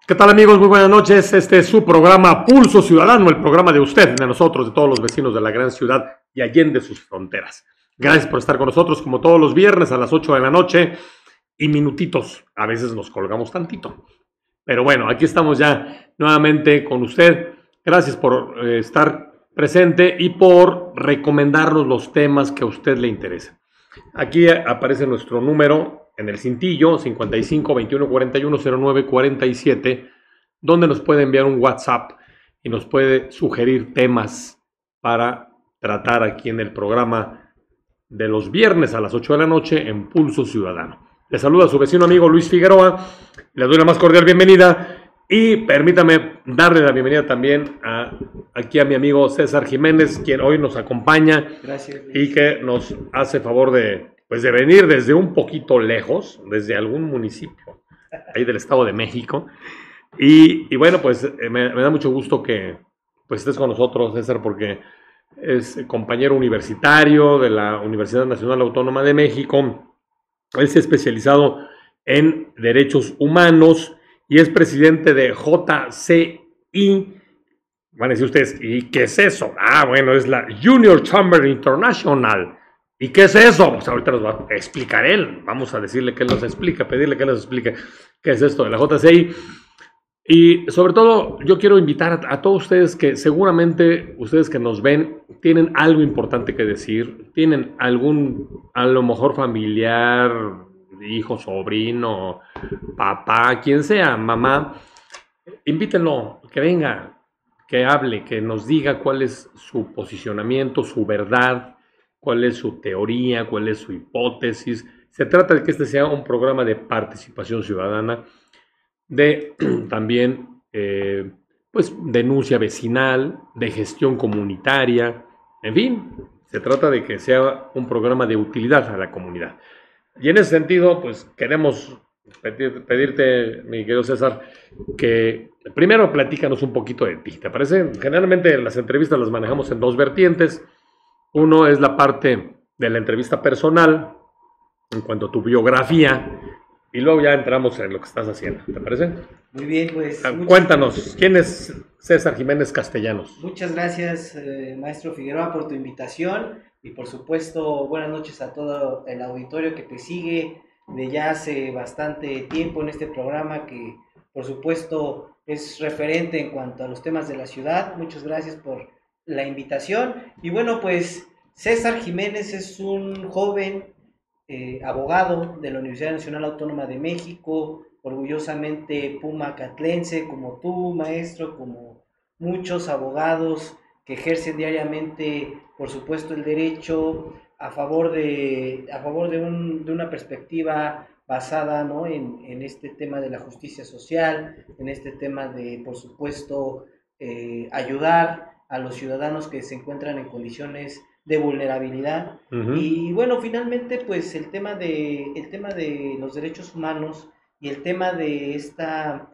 ¿Qué tal, amigos? Muy buenas noches. Este es su programa Pulso Ciudadano, el programa de usted, de nosotros, de todos los vecinos de la gran ciudad y allende sus fronteras. Gracias por estar con nosotros como todos los viernes a las 8 de la noche y minutitos. A veces nos colgamos tantito. Pero bueno, aquí estamos ya nuevamente con usted. Gracias por estar presente y por recomendarnos los temas que a usted le interesen. Aquí aparece nuestro número en el cintillo 55 21 41 09 47, donde nos puede enviar un WhatsApp y nos puede sugerir temas para tratar aquí en el programa de los viernes a las 8 de la noche en Pulso Ciudadano. Le saluda a su vecino amigo Luis Figueroa, le doy la más cordial bienvenida y permítame darle la bienvenida también aquí a mi amigo César Jiménez, quien hoy nos acompaña. Gracias, y que nos hace favor de venir desde un poquito lejos, desde algún municipio ahí del Estado de México. Y bueno, pues me da mucho gusto que pues estés con nosotros, César, porque es compañero universitario de la Universidad Nacional Autónoma de México. Él se ha especializado en derechos humanos y es presidente de JCI. Van a decir ustedes, ¿y qué es eso? Ah, bueno, es la Junior Chamber International. ¿Y qué es eso? Pues ahorita nos va a explicar él. Vamos a decirle que él nos explica, pedirle que él nos explique qué es esto de la JCI. Y sobre todo, yo quiero invitar a todos ustedes que seguramente ustedes que nos ven tienen algo importante que decir, tienen algún, a lo mejor familiar, hijo, sobrino, papá, quien sea, mamá, invítenlo, que venga, que hable, que nos diga cuál es su posicionamiento, su verdad, cuál es su teoría, cuál es su hipótesis. Se trata de que este sea un programa de participación ciudadana, de también pues denuncia vecinal, de gestión comunitaria, en fin, se trata de que sea un programa de utilidad a la comunidad. Y en ese sentido, pues queremos pedirte, mi querido César, que primero platícanos un poquito de ti. ¿Te parece? Generalmente las entrevistas las manejamos en dos vertientes. Uno es la parte de la entrevista personal, en cuanto a tu biografía, y luego ya entramos en lo que estás haciendo. ¿Te parece? Muy bien, pues. Cuéntanos, ¿quién es César Jiménez Castellanos? Muchas gracias, maestro Figueroa, por tu invitación y por supuesto, buenas noches a todo el auditorio que te sigue de ya hace bastante tiempo en este programa que por supuesto es referente en cuanto a los temas de la ciudad. Muchas gracias por la invitación. Y bueno, pues César Jiménez es un joven abogado de la Universidad Nacional Autónoma de México, orgullosamente pumacatlense, como tú, maestro, como muchos abogados que ejercen diariamente, por supuesto, el derecho a favor de una perspectiva basada, ¿no?, en este tema de la justicia social, en este tema de, por supuesto, ayudar a los ciudadanos que se encuentran en condiciones de vulnerabilidad. Y bueno, finalmente pues el tema de los derechos humanos y el tema de esta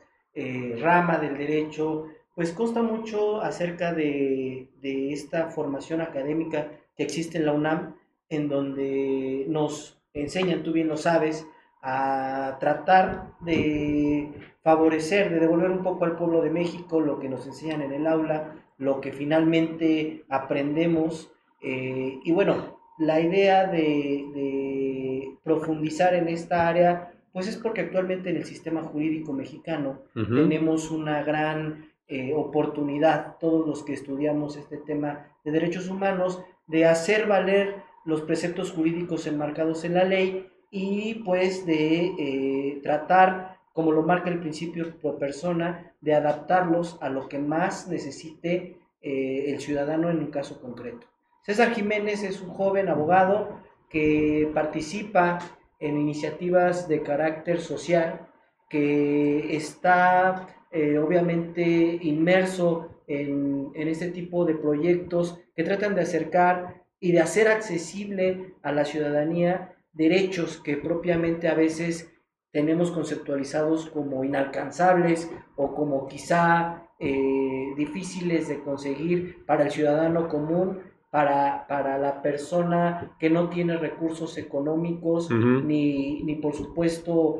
rama del derecho pues consta mucho acerca de esta formación académica que existe en la UNAM, en donde nos enseñan, tú bien lo sabes, a tratar de favorecer, de devolver un poco al pueblo de México lo que nos enseñan en el aula, lo que finalmente aprendemos. Y bueno, la idea de profundizar en esta área, pues es porque actualmente en el sistema jurídico mexicano tenemos una gran oportunidad, todos los que estudiamos este tema de derechos humanos, de hacer valer los preceptos jurídicos enmarcados en la ley y pues de tratar, como lo marca el principio pro persona, de adaptarlos a lo que más necesite el ciudadano en un caso concreto. César Jiménez es un joven abogado que participa en iniciativas de carácter social, que está obviamente inmerso en este tipo de proyectos que tratan de acercar y de hacer accesible a la ciudadanía derechos que propiamente a veces tenemos conceptualizados como inalcanzables o como quizá difíciles de conseguir para el ciudadano común, para la persona que no tiene recursos económicos ni por supuesto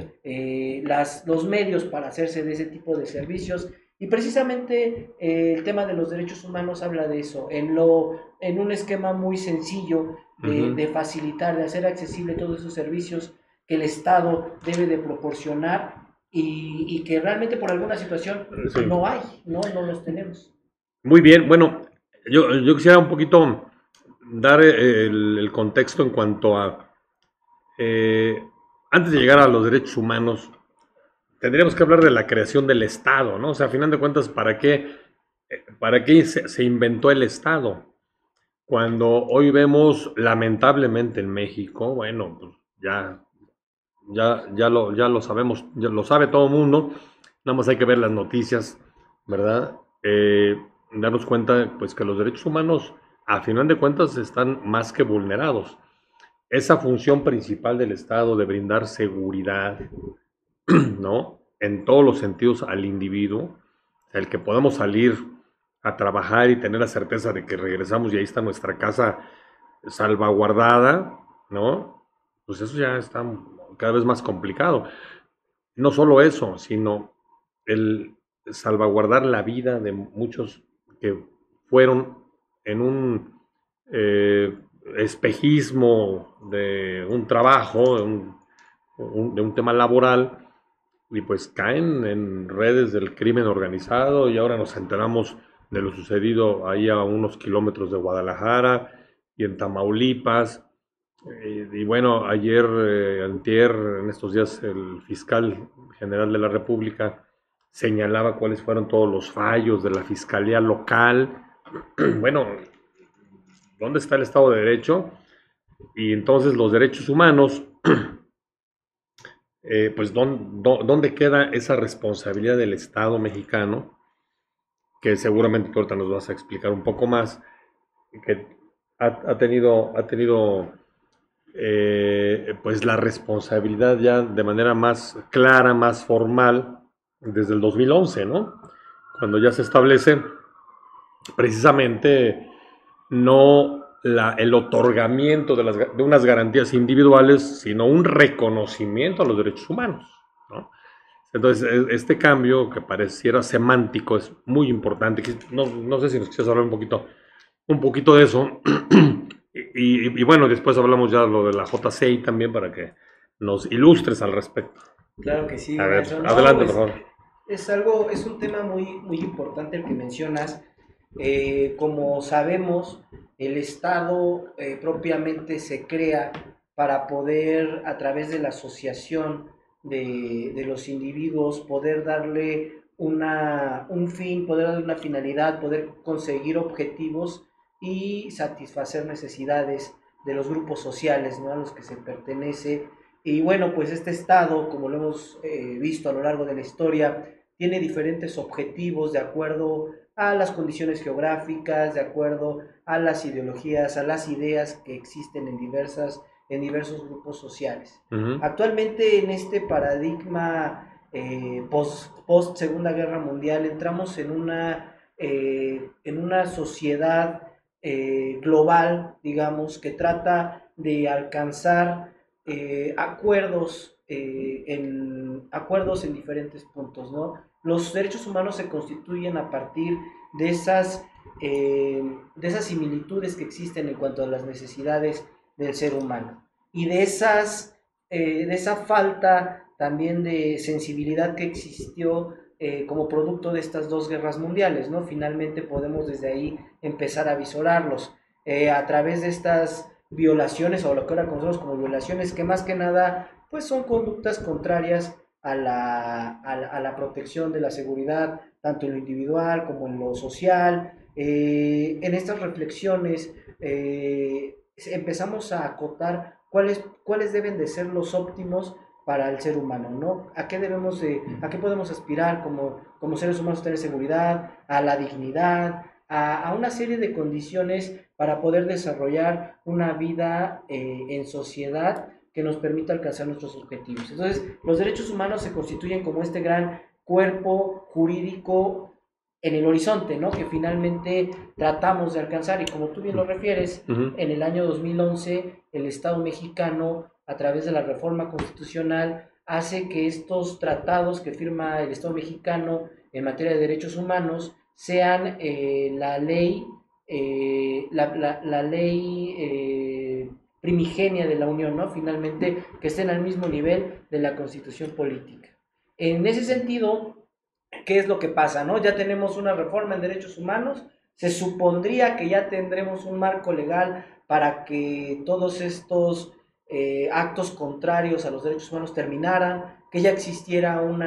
los medios para hacerse de ese tipo de servicios. Y precisamente el tema de los derechos humanos habla de eso, en un esquema muy sencillo de facilitar, de hacer accesible todos esos servicios que el Estado debe de proporcionar y que realmente por alguna situación no hay, no los tenemos. Muy bien, bueno, yo quisiera un poquito dar el contexto en cuanto a, antes de llegar a los derechos humanos, tendríamos que hablar de la creación del Estado, ¿no? O sea, a final de cuentas, ¿para qué se inventó el Estado? Cuando hoy vemos, lamentablemente en México, bueno, pues ya lo sabemos, ya lo sabe todo el mundo, nada más hay que ver las noticias, ¿verdad? Darnos cuenta, pues, que los derechos humanos, a final de cuentas, están más que vulnerados. Esa función principal del Estado de brindar seguridad, ¿no? En todos los sentidos al individuo, el que podamos salir a trabajar y tener la certeza de que regresamos y ahí está nuestra casa salvaguardada, ¿no? Pues eso ya está cada vez más complicado. No solo eso, sino el salvaguardar la vida de muchos que fueron en un espejismo de un trabajo, de un tema laboral, y pues caen en redes del crimen organizado y ahora nos enteramos de lo sucedido ahí a unos kilómetros de Guadalajara y en Tamaulipas. Y bueno, ayer, antier, en estos días, el fiscal general de la República señalaba cuáles fueron todos los fallos de la fiscalía local. Bueno, ¿dónde está el Estado de Derecho? Y entonces los derechos humanos, pues ¿dónde queda esa responsabilidad del Estado mexicano? Que seguramente tú ahorita nos vas a explicar un poco más, que ha tenido pues la responsabilidad ya de manera más clara, más formal, desde el 2011, ¿no? Cuando ya se establece precisamente no el otorgamiento de unas garantías individuales, sino un reconocimiento a los derechos humanos, ¿no? Entonces, este cambio que pareciera semántico es muy importante. No sé si nos quisieras hablar un poquito de eso. Y bueno, después hablamos ya lo de la JCI también para que nos ilustres al respecto. Claro que sí, a ver, maestro. adelante, Pues, por favor. es un tema muy importante el que mencionas. Como sabemos, el Estado propiamente se crea para poder, a través de la asociación de los individuos, poder darle un fin, poder darle una finalidad, poder conseguir objetivos y satisfacer necesidades de los grupos sociales, ¿no?, a los que se pertenece. Y bueno, pues este Estado, como lo hemos visto a lo largo de la historia, tiene diferentes objetivos de acuerdo a las condiciones geográficas, de acuerdo a las ideologías, a las ideas que existen en diversos grupos sociales. Actualmente en este paradigma post Segunda Guerra Mundial entramos en una sociedad global, digamos, que trata de alcanzar acuerdos en diferentes puntos, ¿no? Los derechos humanos se constituyen a partir de esas similitudes que existen en cuanto a las necesidades del ser humano y de esa falta también de sensibilidad que existió como producto de estas dos guerras mundiales, ¿no? Finalmente podemos desde ahí empezar a visorarlos a través de estas violaciones, o lo que ahora conocemos como violaciones, que más que nada pues son conductas contrarias a la protección de la seguridad, tanto en lo individual como en lo social. En estas reflexiones empezamos a acotar cuáles deben de ser los óptimos para el ser humano, ¿no? ¿A qué podemos aspirar como seres humanos? Tener seguridad, a la dignidad, a una serie de condiciones para poder desarrollar una vida en sociedad que nos permita alcanzar nuestros objetivos. Entonces, los derechos humanos se constituyen como este gran cuerpo jurídico en el horizonte, ¿no? Que finalmente tratamos de alcanzar. Y como tú bien lo refieres, en el año 2011 el Estado mexicano, a través de la reforma constitucional, hace que estos tratados que firma el Estado mexicano en materia de derechos humanos sean la ley, la ley primigenia de la Unión, ¿no? Finalmente, que estén al mismo nivel de la Constitución política. En ese sentido, ¿qué es lo que pasa, no? Ya tenemos una reforma en derechos humanos, se supondría que ya tendremos un marco legal para que todos estos actos contrarios a los derechos humanos terminaran, que ya existiera un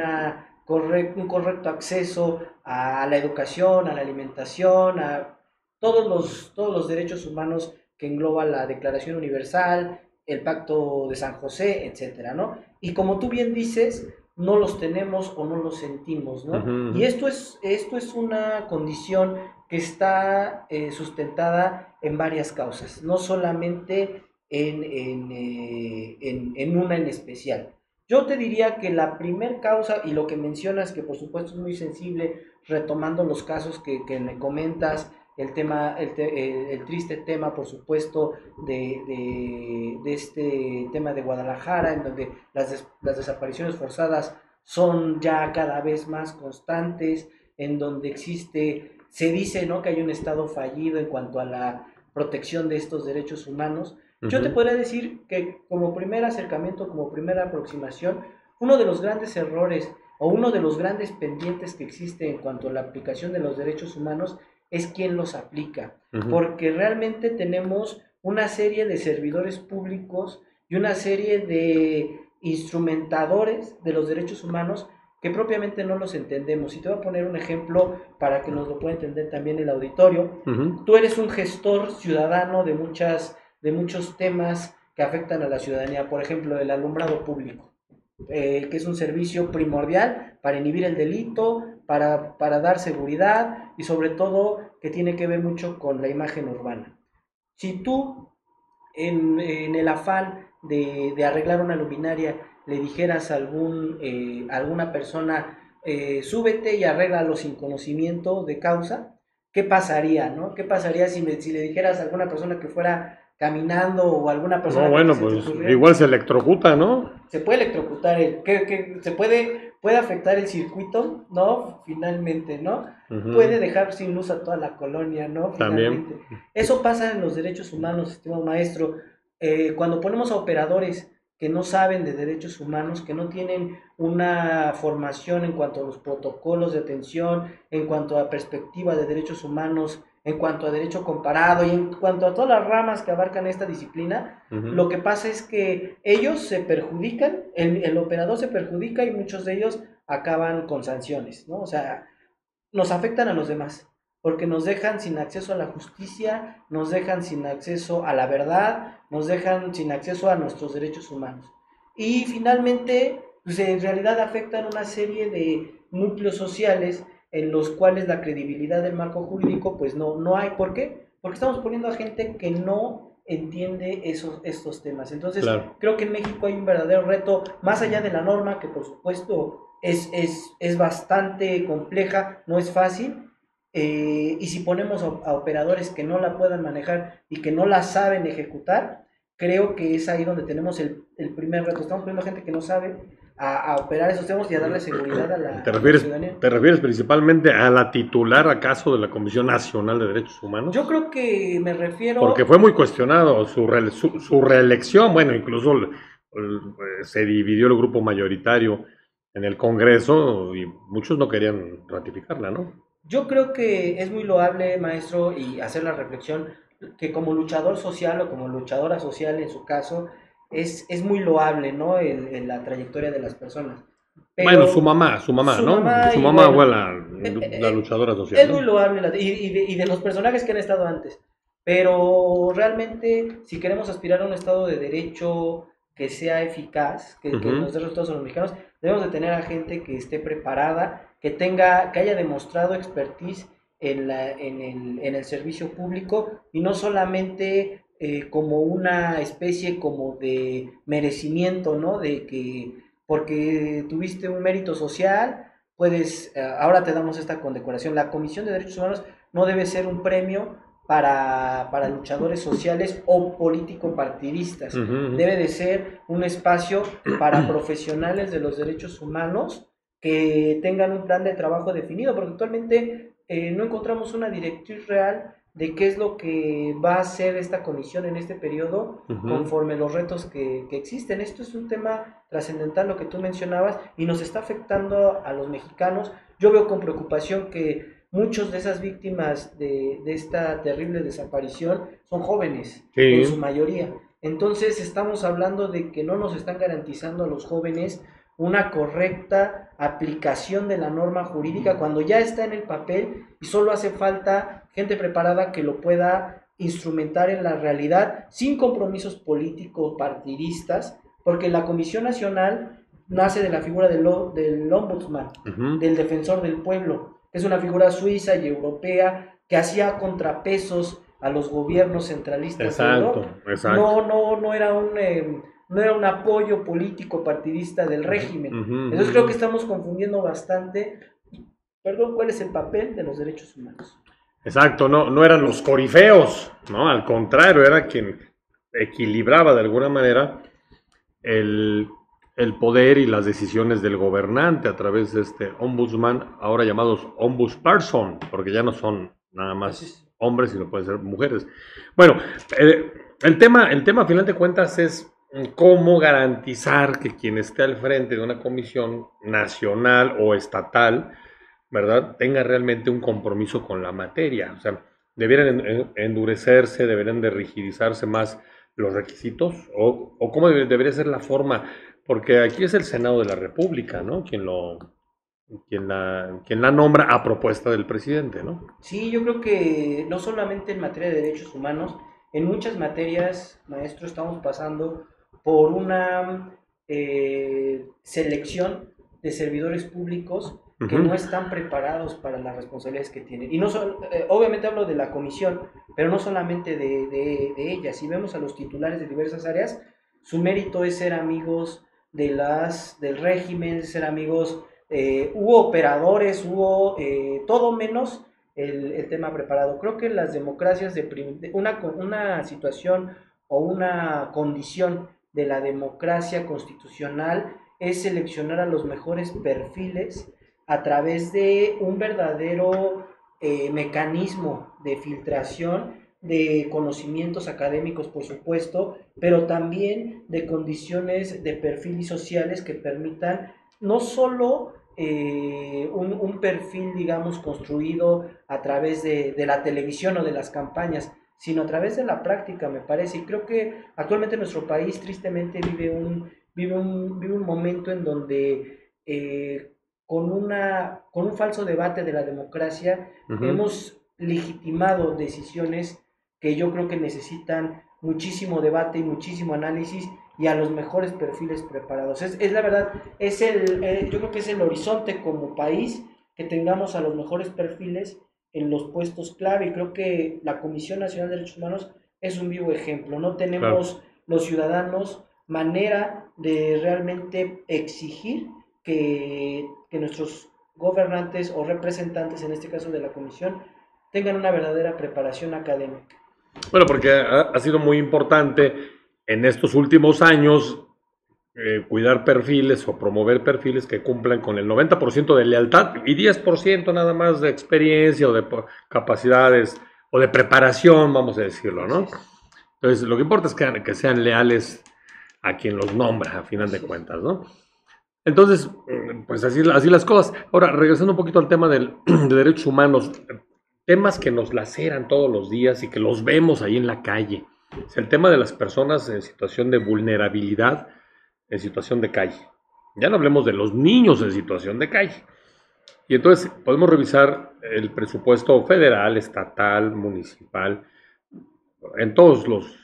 correcto acceso a la educación, a la alimentación, a todos los derechos humanos que engloba la Declaración Universal, el Pacto de San José, etcétera, ¿no? Y como tú bien dices, no los tenemos o no los sentimos, ¿no? Y esto es una condición que está sustentada en varias causas, no solamente en una en especial. Yo te diría que la primer causa, y lo que mencionas, que por supuesto es muy sensible, retomando los casos que me comentas, el triste tema, por supuesto, de este tema de Guadalajara, en donde las desapariciones forzadas son ya cada vez más constantes, en donde se dice, ¿no?, que hay un Estado fallido en cuanto a la protección de estos derechos humanos. Yo te podría decir que como primer acercamiento, como primera aproximación, uno de los grandes errores o uno de los grandes pendientes que existe en cuanto a la aplicación de los derechos humanos es quién los aplica, porque realmente tenemos una serie de servidores públicos y una serie de instrumentadores de los derechos humanos que propiamente no los entendemos. Y te voy a poner un ejemplo para que nos lo pueda entender también el auditorio. Tú eres un gestor ciudadano de muchos temas que afectan a la ciudadanía, por ejemplo, el alumbrado público, que es un servicio primordial para inhibir el delito, para dar seguridad y sobre todo que tiene que ver mucho con la imagen urbana. Si tú en el afán de arreglar una luminaria le dijeras a alguna persona, súbete y arréglalo sin conocimiento de causa, ¿qué pasaría, no? ¿Qué pasaría si le dijeras a alguna persona que fuera caminando o alguna persona no, que bueno, se te pues ocurriera? igual se electrocuta, ¿no? Se puede electrocutar, se puede afectar el circuito, ¿no? Finalmente, ¿no? Puede dejar sin luz a toda la colonia, ¿no? También. Finalmente. Eso pasa en los derechos humanos, estimado maestro. Cuando ponemos a operadores que no saben de derechos humanos, que no tienen una formación en cuanto a los protocolos de atención, en cuanto a perspectiva de derechos humanos, en cuanto a derecho comparado y en cuanto a todas las ramas que abarcan esta disciplina, lo que pasa es que ellos se perjudican, el operador se perjudica y muchos de ellos acaban con sanciones, ¿no? O sea, nos afectan a los demás, porque nos dejan sin acceso a la justicia, nos dejan sin acceso a la verdad, nos dejan sin acceso a nuestros derechos humanos. Y finalmente, pues en realidad afectan una serie de núcleos sociales en los cuales la credibilidad del marco jurídico pues no hay. ¿Por qué? Porque estamos poniendo a gente que no entiende estos temas. Entonces, claro, creo que en México hay un verdadero reto, más allá de la norma, que por supuesto es bastante compleja, no es fácil, y si ponemos a operadores que no la puedan manejar y que no la saben ejecutar, creo que es ahí donde tenemos el primer reto. Estamos poniendo gente que no sabe a operar esos temas y a darle seguridad a la ciudadanía. ¿Te refieres principalmente a la titular, acaso, de la Comisión Nacional de Derechos Humanos? Yo creo que me refiero... Porque fue muy cuestionado su reelección, bueno, incluso se dividió el grupo mayoritario en el Congreso y muchos no querían ratificarla, ¿no? Yo creo que es muy loable, maestro, y hacer la reflexión que como luchador social o como luchadora social en su caso, es muy loable, ¿no? La trayectoria de las personas. Pero Bueno, su mamá, su ¿no? mamá, Su y mamá bueno, fue la luchadora social, es ¿no? muy loable, y de los personajes que han estado antes. Pero realmente, si queremos aspirar a un Estado de Derecho que sea eficaz, que nos dé resultados a los mexicanos, debemos de tener a gente que esté preparada, que haya demostrado expertise en el servicio público y no solamente como una especie como de merecimiento, ¿no? De que porque tuviste un mérito social, ahora te damos esta condecoración. La Comisión de Derechos Humanos no debe ser un premio para luchadores sociales o político-partidistas. Debe de ser un espacio para profesionales de los derechos humanos que tengan un plan de trabajo definido, porque actualmente no encontramos una directriz real de qué es lo que va a hacer esta comisión en este periodo conforme los retos que existen. Esto es un tema trascendental, lo que tú mencionabas, y nos está afectando a los mexicanos. Yo veo con preocupación que muchos de esas víctimas de esta terrible desaparición son jóvenes, en su mayoría. Entonces estamos hablando de que no nos están garantizando a los jóvenes una correcta aplicación de la norma jurídica cuando ya está en el papel y solo hace falta gente preparada que lo pueda instrumentar en la realidad sin compromisos políticos partidistas, porque la Comisión Nacional nace de la figura del ombudsman, del defensor del pueblo, que es una figura suiza y europea que hacía contrapesos a los gobiernos centralistas. Exacto. No era un apoyo político partidista del régimen. Entonces creo que estamos confundiendo bastante, cuál es el papel de los derechos humanos. Exacto, no eran los corifeos, no, al contrario, era quien equilibraba de alguna manera el poder y las decisiones del gobernante a través de este ombudsman, ahora llamados ombudsperson, porque ya no son nada más hombres, sino pueden ser mujeres. Bueno, el tema a final de cuentas es cómo garantizar que quien esté al frente de una comisión nacional o estatal, ¿verdad?, tenga realmente un compromiso con la materia. O sea, debieran endurecerse, deberían de rigidizarse más los requisitos, o cómo debería ser la forma, porque aquí es el Senado de la República, ¿no?, quien la nombra a propuesta del presidente, ¿no? Sí, yo creo que no solamente en materia de derechos humanos, en muchas materias, maestro, estamos pasando por una selección de servidores públicos que no están preparados para las responsabilidades que tienen. Y no obviamente hablo de la comisión, pero no solamente de ella. Si vemos a los titulares de diversas áreas, su mérito es ser amigos del régimen, ser amigos, hubo operadores, hubo todo menos el tema preparado. Creo que las democracias una situación o una condición de la democracia constitucional es seleccionar a los mejores perfiles a través de un verdadero mecanismo de filtración de conocimientos académicos, por supuesto, pero también de condiciones de perfil y sociales que permitan no solo un perfil, digamos, construido a través de la televisión o de las campañas, sino a través de la práctica, me parece. Y creo que actualmente nuestro país tristemente vive un momento en donde con un falso debate de la democracia hemos legitimado decisiones que yo creo que necesitan muchísimo debate y muchísimo análisis y a los mejores perfiles preparados. Es la verdad, yo creo que es el horizonte como país, que tengamos a los mejores perfiles en los puestos clave, y creo que la Comisión Nacional de Derechos Humanos es un vivo ejemplo. No tenemos los ciudadanos manera de realmente exigir que nuestros gobernantes o representantes, en este caso de la Comisión, tengan una verdadera preparación académica. Bueno, porque ha sido muy importante en estos últimos años cuidar perfiles o promover perfiles que cumplan con el 90% de lealtad y 10% nada más de experiencia o de capacidades o de preparación, vamos a decirlo, ¿no? Entonces, lo que importa es que sean leales a quien los nombra, a final de cuentas, ¿no? Entonces, pues así las cosas. Ahora, regresando un poquito al tema de derechos humanos, temas que nos laceran todos los días y que los vemos ahí en la calle. Es el tema de las personas en situación de vulnerabilidad, en situación de calle. Ya no hablemos de los niños en situación de calle. Y entonces podemos revisar el presupuesto federal, estatal, municipal, en todos los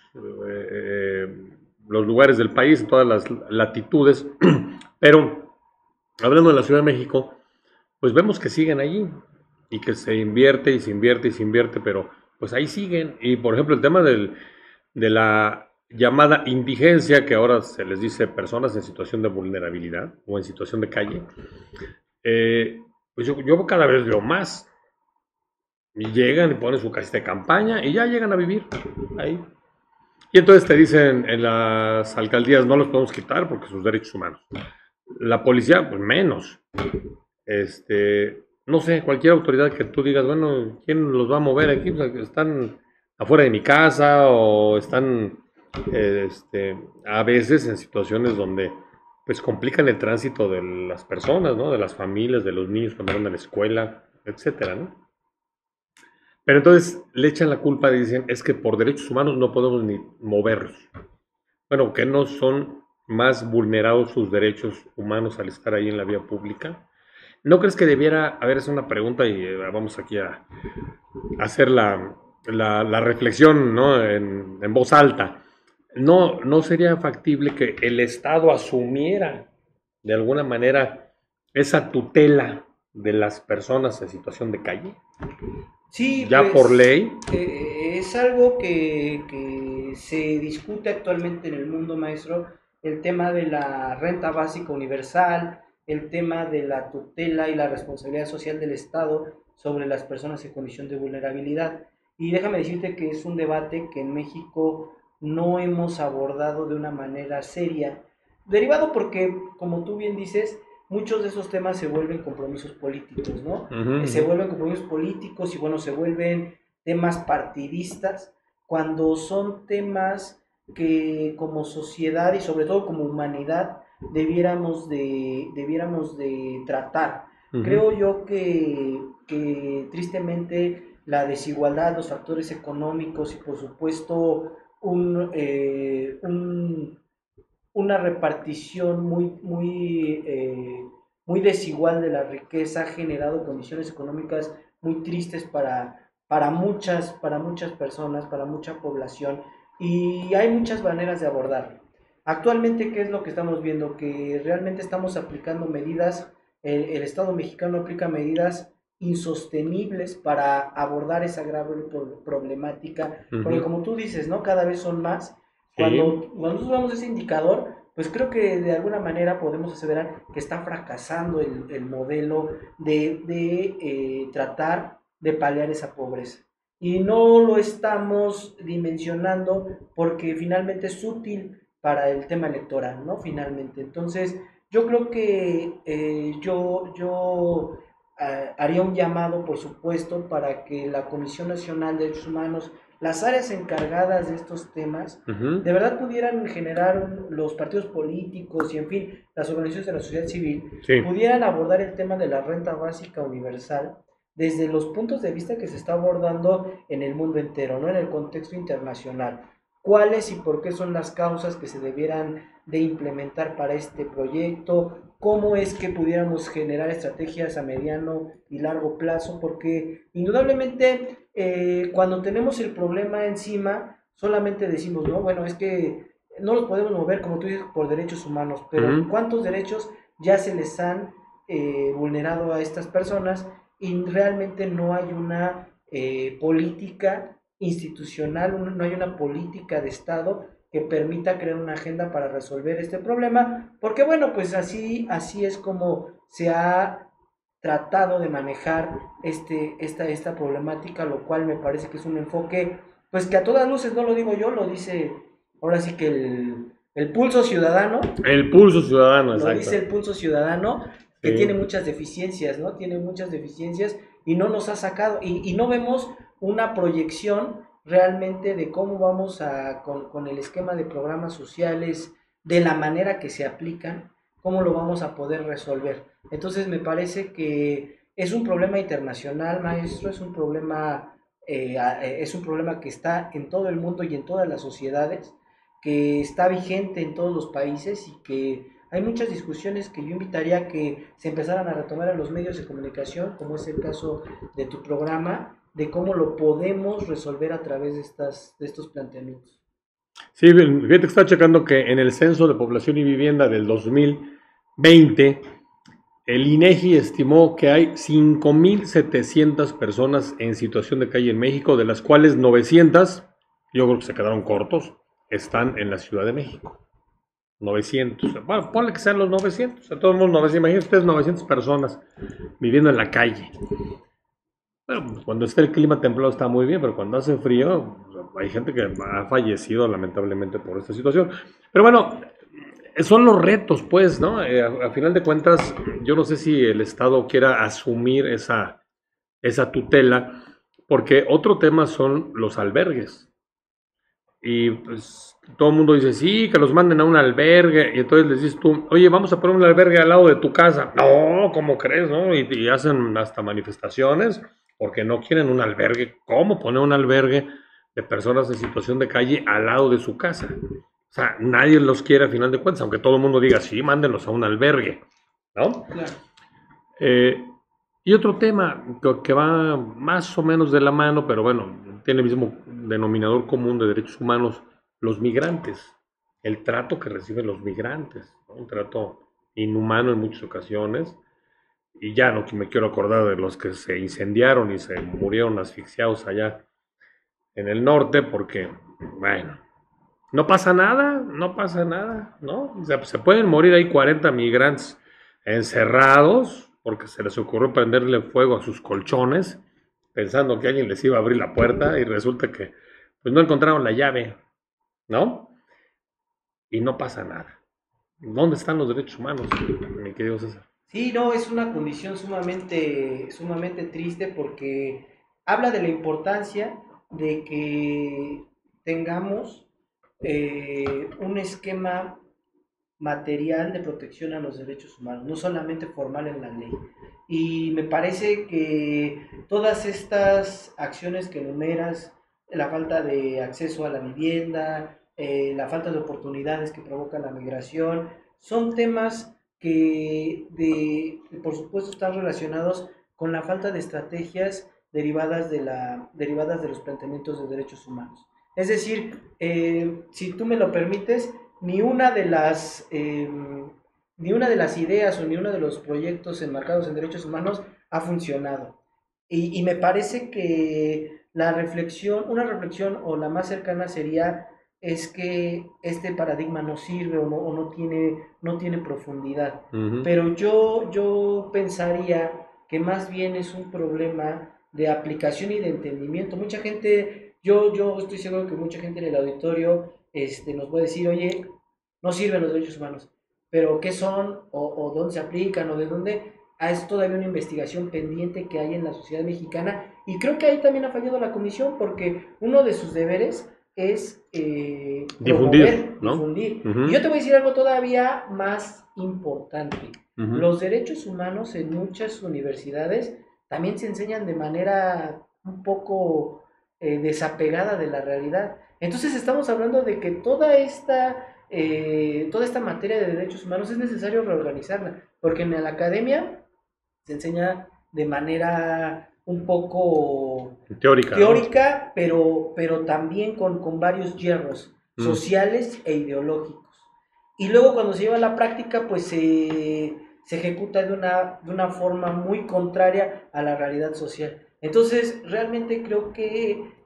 lugares del país, en todas las latitudes, pero hablando de la Ciudad de México, pues vemos que siguen allí y que se invierte y se invierte y se invierte, pero pues ahí siguen. Y por ejemplo el tema de la llamada indigencia, que ahora se les dice personas en situación de vulnerabilidad o en situación de calle, pues yo cada vez veo más. Y llegan y ponen su casita de campaña y ya llegan a vivir ahí. Y entonces te dicen en las alcaldías no los podemos quitar porque sus derechos humanos. La policía, pues menos. No sé, cualquier autoridad que tú digas, bueno, ¿quién los va a mover aquí? Pues están afuera de mi casa o están a veces en situaciones donde pues complican el tránsito de las personas, ¿no? De las familias, de los niños cuando van a la escuela, etcétera, ¿no? Pero entonces le echan la culpa y dicen, es que por derechos humanos no podemos ni moverlos. Bueno, que no son más vulnerados sus derechos humanos al estar ahí en la vía pública. ¿No crees que debiera, a ver, es una pregunta y vamos aquí a hacer la reflexión, ¿no? En voz alta. ¿No sería factible que el Estado asumiera de alguna manera esa tutela de las personas en situación de calle? Sí, Ya por pues ley. es algo que se discute actualmente en el mundo, maestro, el tema de la renta básica universal, el tema de la tutela y la responsabilidad social del Estado sobre las personas en condición de vulnerabilidad. Y déjame decirte que es un debate que en México no hemos abordado de una manera seria, derivado porque, como tú bien dices, muchos de esos temas se vuelven compromisos políticos, ¿no? Se vuelven compromisos políticos y bueno, se vuelven temas partidistas cuando son temas que como sociedad y sobre todo como humanidad debiéramos de tratar. Creo yo que tristemente la desigualdad, los factores económicos y por supuesto una repartición muy desigual de la riqueza ha generado condiciones económicas muy tristes para muchas personas, para mucha población, y hay muchas maneras de abordarlo. Actualmente, ¿qué es lo que estamos viendo? Que realmente estamos aplicando medidas, el Estado mexicano aplica medidas insostenibles para abordar esa grave problemática, porque como tú dices, ¿no? Cada vez son más. Sí. Cuando nosotros vemos ese indicador, pues creo que de alguna manera podemos aseverar que está fracasando el modelo de tratar de paliar esa pobreza. Y no lo estamos dimensionando porque finalmente es útil para el tema electoral, ¿no? Finalmente. Entonces, yo creo que haría un llamado, por supuesto, para que la Comisión Nacional de Derechos Humanos, las áreas encargadas de estos temas, de verdad pudieran generar los partidos políticos y, en fin, las organizaciones de la sociedad civil, Sí. pudieran abordar el tema de la renta básica universal desde los puntos de vista que se está abordando en el mundo entero, ¿no? En el contexto internacional. ¿Cuáles y por qué son las causas que se debieran de implementar para este proyecto? ¿Cómo es que pudiéramos generar estrategias a mediano y largo plazo? Porque indudablemente cuando tenemos el problema encima, solamente decimos, no, bueno, es que no los podemos mover, como tú dices, por derechos humanos, pero ¿cuántos derechos ya se les han vulnerado a estas personas? Y realmente no hay una política institucional, no hay una política de Estado que permita crear una agenda para resolver este problema, porque bueno, pues así es como se ha tratado de manejar esta problemática, lo cual me parece que es un enfoque, pues que a todas luces, no lo digo yo, lo dice ahora sí que el pulso ciudadano. El pulso ciudadano, Lo exacto. dice el pulso ciudadano, que Sí. tiene muchas deficiencias, ¿no? Tiene muchas deficiencias y no nos ha sacado, y no vemos una proyección realmente de cómo vamos con el esquema de programas sociales, de la manera que se aplican, cómo lo vamos a poder resolver. Entonces me parece que es un problema internacional, maestro, es un problema que está en todo el mundo y en todas las sociedades, que está vigente en todos los países y que hay muchas discusiones que yo invitaría a que se empezaran a retomar en los medios de comunicación, como es el caso de tu programa, de cómo lo podemos resolver a través de estos planteamientos. Sí, fíjate que está checando que en el Censo de Población y Vivienda del 2020, el INEGI estimó que hay 5.700 personas en situación de calle en México, de las cuales 900, yo creo que se quedaron cortos, están en la Ciudad de México. 900. Bueno, ponle que sean los 900. De todos modos, 900, imagínense ustedes 900 personas viviendo en la calle. Bueno, pues, cuando está el clima templado está muy bien, pero cuando hace frío, hay gente que ha fallecido lamentablemente por esta situación. Pero bueno, son los retos, pues, ¿no? A final de cuentas, yo no sé si el Estado quiera asumir esa tutela, porque otro tema son los albergues. Y pues todo el mundo dice, sí, que los manden a un albergue. Y entonces les dices tú, oye, vamos a poner un albergue al lado de tu casa. No, ¿cómo crees, no? Y hacen hasta manifestaciones porque no quieren un albergue. ¿Cómo poner un albergue de personas en situación de calle al lado de su casa? O sea, nadie los quiere a final de cuentas, aunque todo el mundo diga, sí, mándenlos a un albergue, ¿no? Claro. Y otro tema que va más o menos de la mano, pero bueno, tiene el mismo denominador común de derechos humanos, los migrantes, el trato que reciben los migrantes, ¿no? Un trato inhumano en muchas ocasiones, y ya no me quiero acordar de los que se incendiaron y se murieron asfixiados allá en el norte, porque, bueno, no pasa nada, no pasa nada, ¿no? O sea, se pueden morir ahí 40 migrantes encerrados porque se les ocurrió prenderle fuego a sus colchones pensando que alguien les iba a abrir la puerta y resulta que pues no encontraron la llave, ¿no? Y no pasa nada. ¿Dónde están los derechos humanos, mi querido César? Sí, no, es una condición sumamente triste porque habla de la importancia de que tengamos un esquema material de protección a los derechos humanos, no solamente formal en la ley. Y me parece que todas estas acciones que enumeras, la falta de acceso a la vivienda, la falta de oportunidades que provoca la migración, son temas por supuesto, están relacionados con la falta de estrategias derivadas de los planteamientos de derechos humanos. Es decir, si tú me lo permites, ni una de las ideas o ni uno de los proyectos enmarcados en derechos humanos ha funcionado. Y me parece que una reflexión o la más cercana sería es que este paradigma no sirve o no tiene profundidad. Pero yo pensaría que más bien es un problema de aplicación y de entendimiento. Mucha gente, yo estoy seguro que mucha gente en el auditorio nos puede decir, oye, no sirven los derechos humanos, pero ¿qué son o dónde se aplican o de dónde? Es todavía una investigación pendiente que hay en la sociedad mexicana y creo que ahí también ha fallado la comisión porque uno de sus deberes es difundir, ¿no? difundir. Y yo te voy a decir algo todavía más importante. Los derechos humanos en muchas universidades también se enseñan de manera un poco desapegada de la realidad. Entonces estamos hablando de que toda esta materia de derechos humanos es necesario reorganizarla, porque en la academia se enseña de manera un poco teórica, ¿no? pero también con varios hierros sociales e ideológicos. Y luego cuando se lleva a la práctica, pues se ejecuta de una forma muy contraria a la realidad social. Entonces, realmente creo que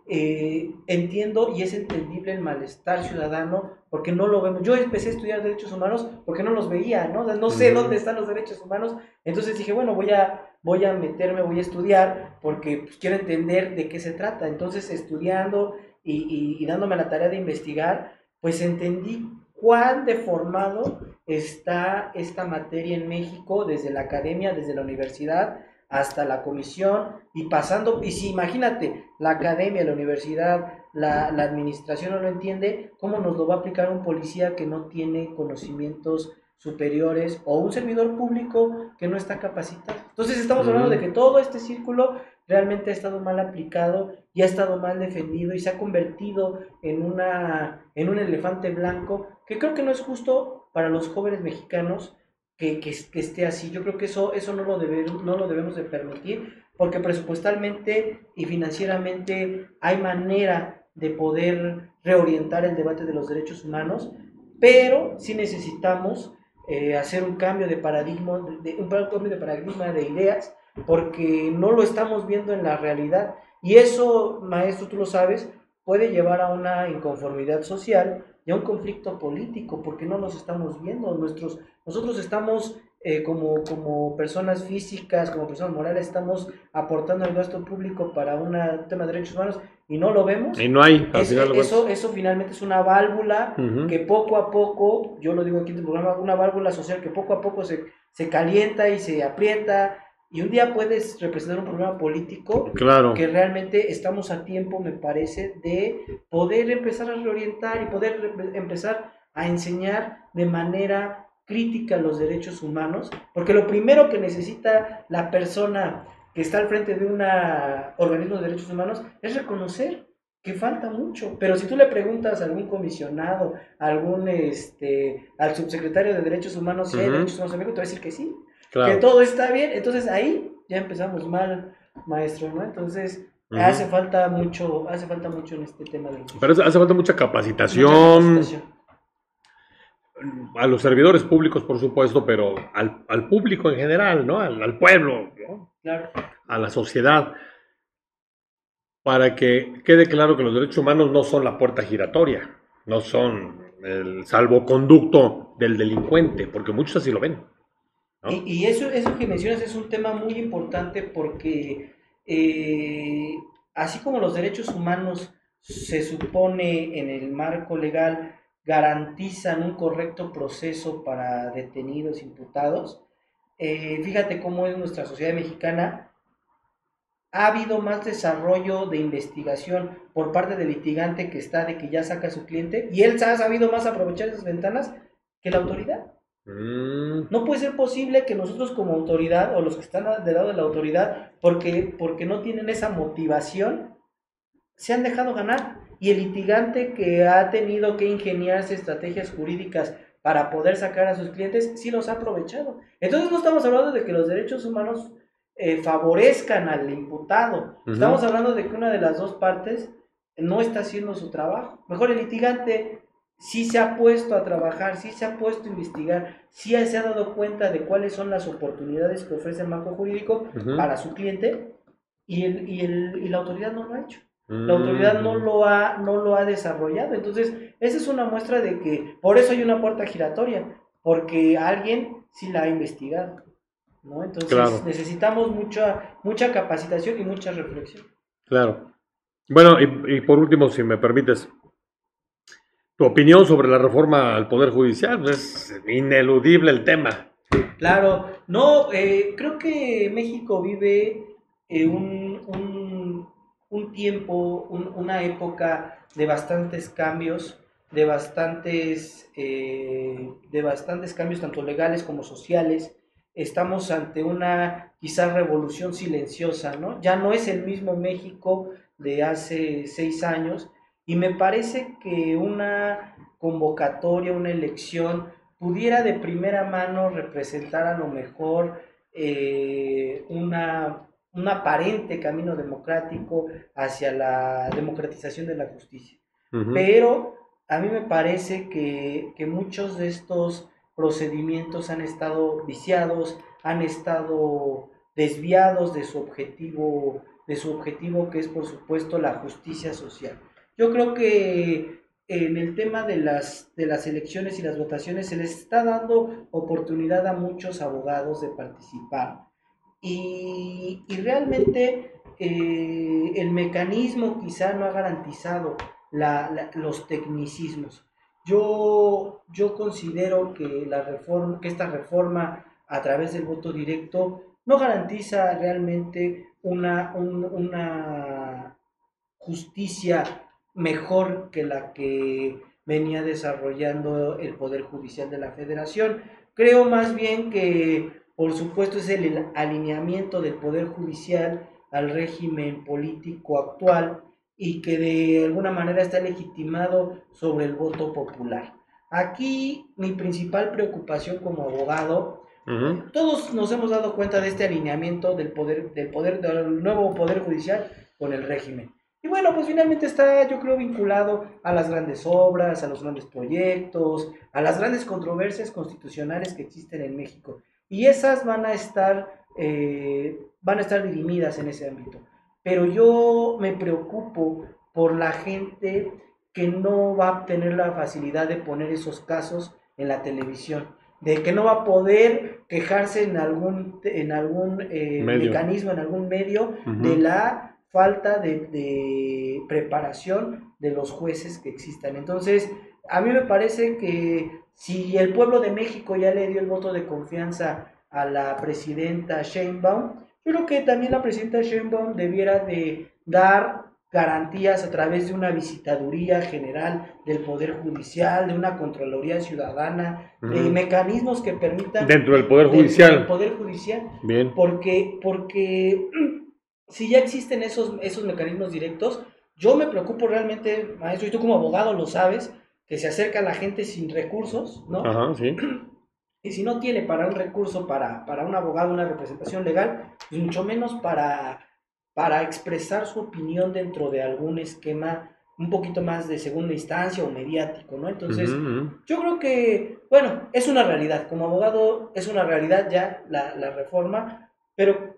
entiendo y es entendible el malestar ciudadano porque no lo vemos. Yo empecé a estudiar derechos humanos porque no los veía, ¿no? No sé dónde están los derechos humanos. Entonces dije, bueno, voy a meterme, voy a estudiar porque pues, quiero entender de qué se trata. Entonces, estudiando y dándome la tarea de investigar, pues entendí cuán deformado está esta materia en México, desde la academia, desde la universidad, hasta la comisión, y pasando, y si imagínate, la academia, la universidad, la administración no lo entiende, ¿cómo nos lo va a aplicar un policía que no tiene conocimientos superiores o un servidor público que no está capacitado? Entonces estamos hablando de que todo este círculo realmente ha estado mal aplicado y ha estado mal defendido y se ha convertido en un elefante blanco que creo que no es justo para los jóvenes mexicanos que esté así. Yo creo que eso no lo debemos de permitir porque presupuestalmente y financieramente hay manera de poder reorientar el debate de los derechos humanos, pero sí necesitamos hacer un cambio de paradigma, de ideas, porque no lo estamos viendo en la realidad. Y eso, maestro, tú lo sabes, puede llevar a una inconformidad social, y a un conflicto político, porque no nos estamos viendo. Nosotros estamos como personas físicas, como personas morales, estamos aportando al gasto público para un tema de derechos humanos y no lo vemos. Y no hay, al final de cuentas. Eso finalmente es una válvula Ujú. que poco a poco, yo lo digo aquí en el programa, una válvula social que poco a poco se calienta y se aprieta, y un día puedes representar un problema político Claro. que realmente estamos a tiempo, me parece, de poder empezar a reorientar y poder empezar a enseñar de manera crítica los derechos humanos, porque lo primero que necesita la persona que está al frente de un organismo de derechos humanos es reconocer que falta mucho. Pero si tú le preguntas a algún comisionado, a al subsecretario de Derechos Humanos si hay derechos humanos en México, te va a decir que sí, que Claro. todo está bien. Entonces ahí ya empezamos mal, maestro, ¿no? Entonces hace falta mucho en este tema de los Pero derechos. hace falta mucha capacitación a los servidores públicos, por supuesto, pero al público en general, ¿no? Al pueblo, ¿no? Claro. A la sociedad, para que quede claro que los derechos humanos no son la puerta giratoria, no son el salvoconducto del delincuente, porque muchos así lo ven, ¿no? Y eso que mencionas es un tema muy importante porque así como los derechos humanos se supone en el marco legal garantizan un correcto proceso para detenidos, imputados, fíjate cómo es nuestra sociedad mexicana. Ha habido más desarrollo de investigación por parte del litigante que está de que ya saca a su cliente y él ha sabido más aprovechar esas ventanas que la autoridad. No puede ser posible que nosotros como autoridad o los que están del lado de la autoridad, porque no tienen esa motivación, se han dejado ganar. Y el litigante que ha tenido que ingeniarse estrategias jurídicas para poder sacar a sus clientes, sí los ha aprovechado. Entonces no estamos hablando de que los derechos humanos favorezcan al imputado. Estamos hablando de que una de las dos partes no está haciendo su trabajo. Mejor el litigante sí se ha puesto a trabajar, sí se ha puesto a investigar, sí se ha dado cuenta de cuáles son las oportunidades que ofrece el marco jurídico para su cliente, y la autoridad no lo ha hecho. La autoridad no lo ha desarrollado. Entonces, esa es una muestra de que por eso hay una puerta giratoria, porque alguien sí la ha investigado, ¿no? Entonces, claro, necesitamos mucha capacitación y mucha reflexión. Claro. Bueno, y por último, si me permites, tu opinión sobre la reforma al Poder Judicial. Es ineludible el tema. Claro, no, creo que México vive un tiempo, una época de bastantes cambios, de bastantes cambios tanto legales como sociales. Estamos ante una quizás revolución silenciosa, ¿no? Ya no es el mismo México de hace 6 años, y me parece que una convocatoria, una elección pudiera de primera mano representar a lo mejor un aparente camino democrático hacia la democratización de la justicia. Pero a mí me parece que muchos de estos procedimientos han estado viciados, han estado desviados de su objetivo que es por supuesto la justicia social. Yo creo que en el tema de las elecciones y las votaciones se les está dando oportunidad a muchos abogados de participar, y realmente el mecanismo quizá no ha garantizado los tecnicismos. Yo considero que esta reforma a través del voto directo no garantiza realmente una justicia mejor que la que venía desarrollando el Poder Judicial de la Federación. Creo más bien que, por supuesto, es el alineamiento del Poder Judicial al régimen político actual, y que de alguna manera está legitimado sobre el voto popular. Aquí mi principal preocupación como abogado, todos nos hemos dado cuenta de este alineamiento del nuevo Poder Judicial con el régimen. Y bueno, pues finalmente está, yo creo, vinculado a las grandes obras, a los grandes proyectos, a las grandes controversias constitucionales que existen en México. Y esas van a estar dirimidas en ese ámbito. Pero yo me preocupo por la gente que no va a tener la facilidad de poner esos casos en la televisión, de que no va a poder quejarse en algún mecanismo, en algún medio, de la falta de preparación de los jueces que existan. Entonces, a mí me parece que si el pueblo de México ya le dio el voto de confianza a la presidenta Sheinbaum, yo creo que también la presidenta Sheinbaum debiera de dar garantías a través de una visitaduría general del Poder Judicial, de una Contraloría Ciudadana, de mecanismos que permitan... Dentro del Poder Judicial. Dentro del Poder Judicial. Bien. Porque si ya existen esos mecanismos directos, yo me preocupo realmente, maestro, y tú como abogado lo sabes, que se acerca a la gente sin recursos, ¿no? Ajá, sí. Y si no tiene para un recurso, para un abogado, una representación legal, pues mucho menos para expresar su opinión dentro de algún esquema un poquito más de segunda instancia o mediático, ¿no? Entonces, yo creo que, bueno, es una realidad, como abogado es una realidad ya la reforma, pero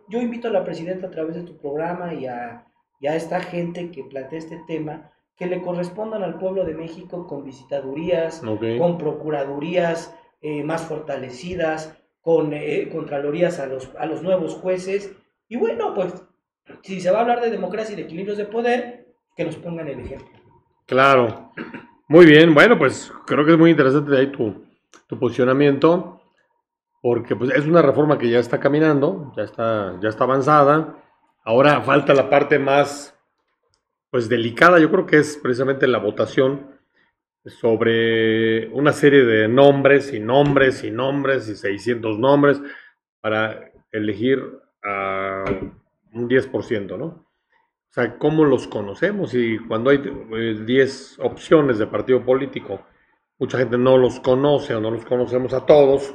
yo invito a la presidenta a través de tu programa y a esta gente que plantea este tema, que le correspondan al pueblo de México con visitadurías, con procuradurías más fortalecidas, con contralorías a los nuevos jueces, y bueno, pues si se va a hablar de democracia y de equilibrios de poder, que nos pongan el ejemplo. Claro. Muy bien, bueno, pues creo que es muy interesante de ahí tu posicionamiento, porque pues es una reforma que ya está caminando, ya está avanzada. Ahora falta la parte más pues delicada, yo creo que es precisamente la votación sobre una serie de nombres y nombres y nombres y 600 nombres para elegir a un 10%, ¿no? O sea, ¿cómo los conocemos? Y cuando hay 10 opciones de partido político, mucha gente no los conoce o no los conocemos a todos.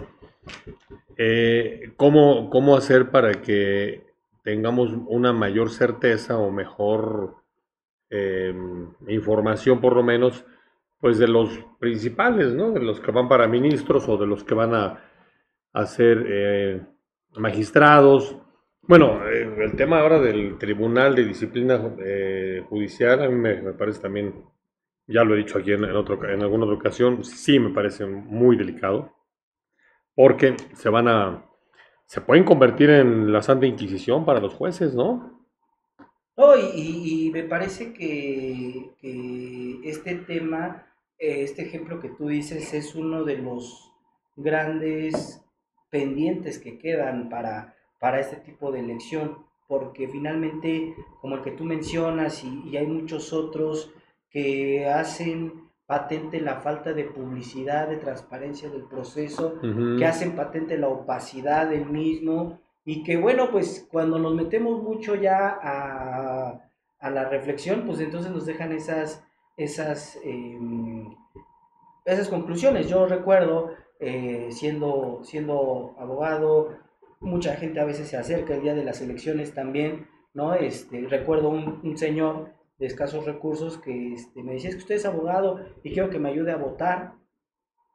¿Cómo hacer para que tengamos una mayor certeza o mejor información, por lo menos, pues de los principales, ¿no? De los que van para ministros o de los que van a ser magistrados? Bueno, el tema ahora del Tribunal de Disciplina Judicial, a mí me parece también, ya lo he dicho aquí en alguna otra ocasión, sí me parece muy delicado, porque se pueden convertir en la Santa Inquisición para los jueces, ¿no? No, y me parece que este tema, este ejemplo que tú dices, es uno de los grandes pendientes que quedan para este tipo de elección, porque finalmente, como el que tú mencionas, y hay muchos otros que hacen patente la falta de publicidad, de transparencia del proceso, que hacen patente la opacidad del mismo, y que bueno, pues cuando nos metemos mucho ya a la reflexión, pues entonces nos dejan esas conclusiones. Yo recuerdo, siendo abogado, mucha gente a veces se acerca el día de las elecciones también, ¿no? Recuerdo un señor de escasos recursos que me decía: es que usted es abogado y quiero que me ayude a votar,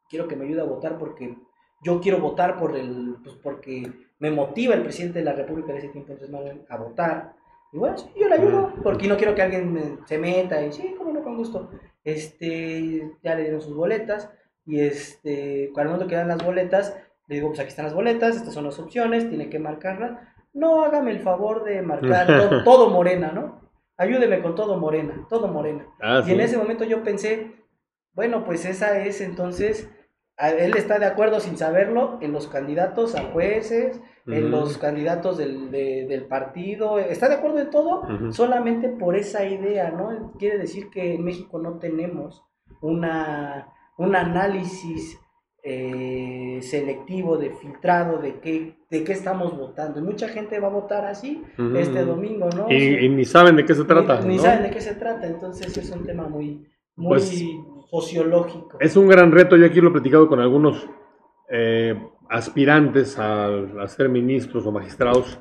porque yo quiero votar porque me motiva el presidente de la República de ese tiempo, Andrés Manuel, a votar. Y bueno, sí, yo le ayudo, porque no quiero que alguien se meta, y sí, como no, con gusto. Ya le dieron sus boletas, y cuando momento que dan las boletas, le digo: pues aquí están las boletas, estas son las opciones, tiene que marcarlas. No, hágame el favor de marcar todo Morena, ¿no? Ayúdeme con todo Morena, todo Morena. Y ¿sí? En ese momento yo pensé, bueno, pues esa es entonces, él está de acuerdo sin saberlo en los candidatos a jueces, en los candidatos del partido, está de acuerdo en todo, solamente por esa idea, ¿no? Quiere decir que en México no tenemos un análisis selectivo, de filtrado, de qué estamos votando. Y mucha gente va a votar así este domingo, ¿no? Y ni saben de qué se trata. Ni saben de qué se trata, entonces es un tema muy pues, sociológico. Es un gran reto. Yo aquí lo he platicado con algunos aspirantes a ser ministros o magistrados,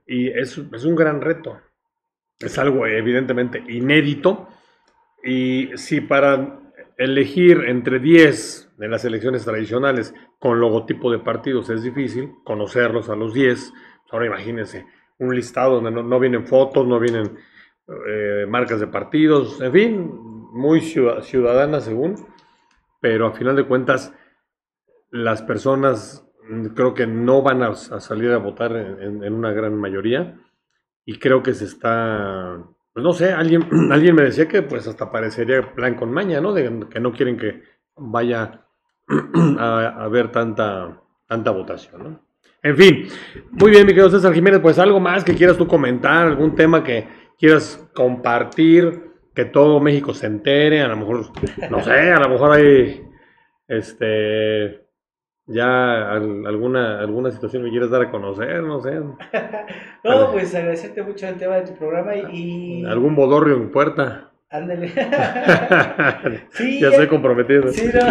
y es un gran reto. Es algo evidentemente inédito, y si para elegir entre 10 de las elecciones tradicionales con logotipo de partidos es difícil conocerlos a los 10, ahora imagínense un listado donde no vienen fotos, no vienen marcas de partidos, en fin, muy ciudadana según, pero a final de cuentas las personas creo que no van a salir a votar en una gran mayoría y creo que se está, pues no sé, alguien me decía que pues hasta parecería plan con maña, ¿no? De que no quieren que vaya a haber tanta votación, ¿no? En fin, muy bien, mi querido César Jiménez, pues algo más que quieras tú comentar, algún tema que quieras compartir, que todo México se entere, a lo mejor, no sé, a lo mejor hay, ya alguna situación que quieras dar a conocer, no sé, No, pues agradecerte mucho el tema de tu programa y algún bodorrio en puerta. ándale. Sí, Ya estoy comprometido. sí, no.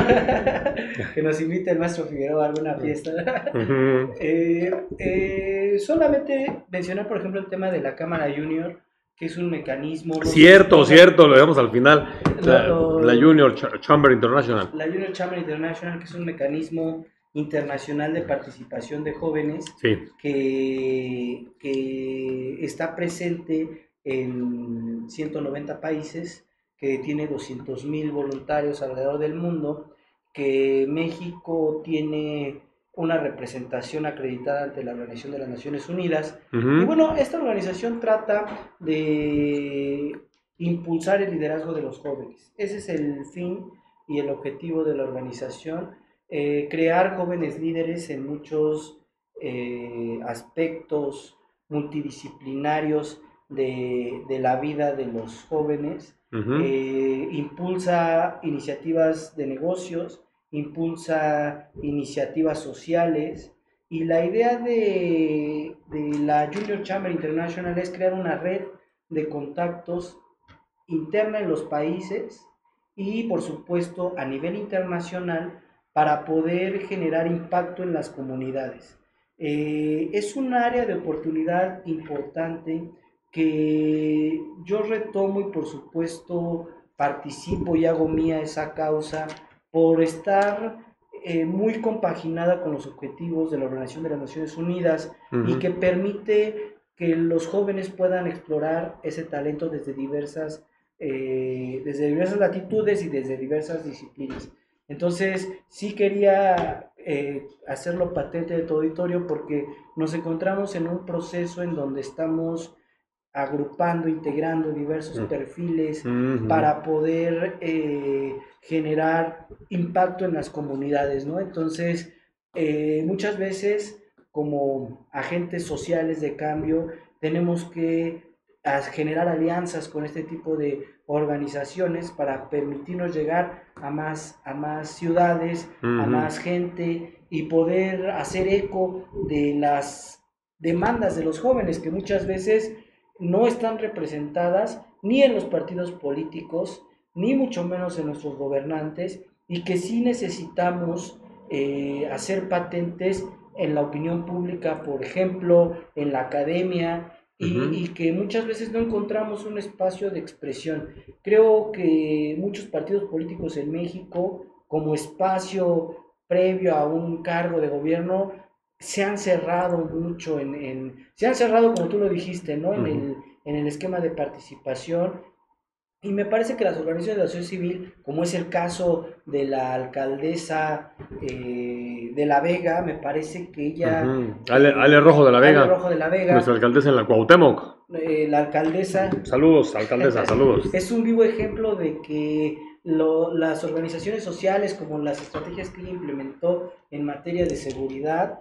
Que nos invite el maestro Figueroa a alguna fiesta. Ujú. Solamente mencionar, por ejemplo, el tema de la Cámara Junior, que es un mecanismo. Cierto, lo dejamos al final. La Junior Chamber International. La Junior Chamber International, que es un mecanismo internacional de participación de jóvenes Sí. que está presente en 190 países, que tiene 200,000 voluntarios alrededor del mundo, que México tiene una representación acreditada ante la Organización de las Naciones Unidas. Y bueno, esta organización trata de impulsar el liderazgo de los jóvenes. Ese es el fin y el objetivo de la organización, crear jóvenes líderes en muchos aspectos multidisciplinarios de la vida de los jóvenes. Impulsa iniciativas de negocios, impulsa iniciativas sociales, y la idea de la Junior Chamber International es crear una red de contactos interna en los países y por supuesto a nivel internacional para poder generar impacto en las comunidades. Es un área de oportunidad importante que yo retomo y por supuesto participo y hago mía esa causa por estar muy compaginada con los objetivos de la Organización de las Naciones Unidas y que permite que los jóvenes puedan explorar ese talento desde diversas latitudes y desde diversas disciplinas. Entonces, sí quería hacerlo patente de tu auditorio porque nos encontramos en un proceso en donde estamos agrupando, integrando diversos perfiles para poder generar impacto en las comunidades, ¿no? Entonces, muchas veces como agentes sociales de cambio tenemos que generar alianzas con este tipo de organizaciones para permitirnos llegar a más ciudades, a más gente y poder hacer eco de las demandas de los jóvenes que muchas veces no están representadas ni en los partidos políticos, ni mucho menos en nuestros gobernantes, y que sí necesitamos hacer patentes en la opinión pública, por ejemplo, en la academia, y que muchas veces no encontramos un espacio de expresión. Creo que muchos partidos políticos en México, como espacio previo a un cargo de gobierno, se han cerrado mucho se han cerrado, como tú lo dijiste, ¿no? En el esquema de participación. Y me parece que las organizaciones de la sociedad civil, como es el caso de la alcaldesa de La Vega, me parece que ella... Ale Rojo de la Vega. Ale Rojo de la Vega. Nuestra alcaldesa en la Cuauhtémoc. La alcaldesa... Saludos, alcaldesa, saludos. Es un vivo ejemplo de que las organizaciones sociales, como las estrategias que ella implementó en materia de seguridad,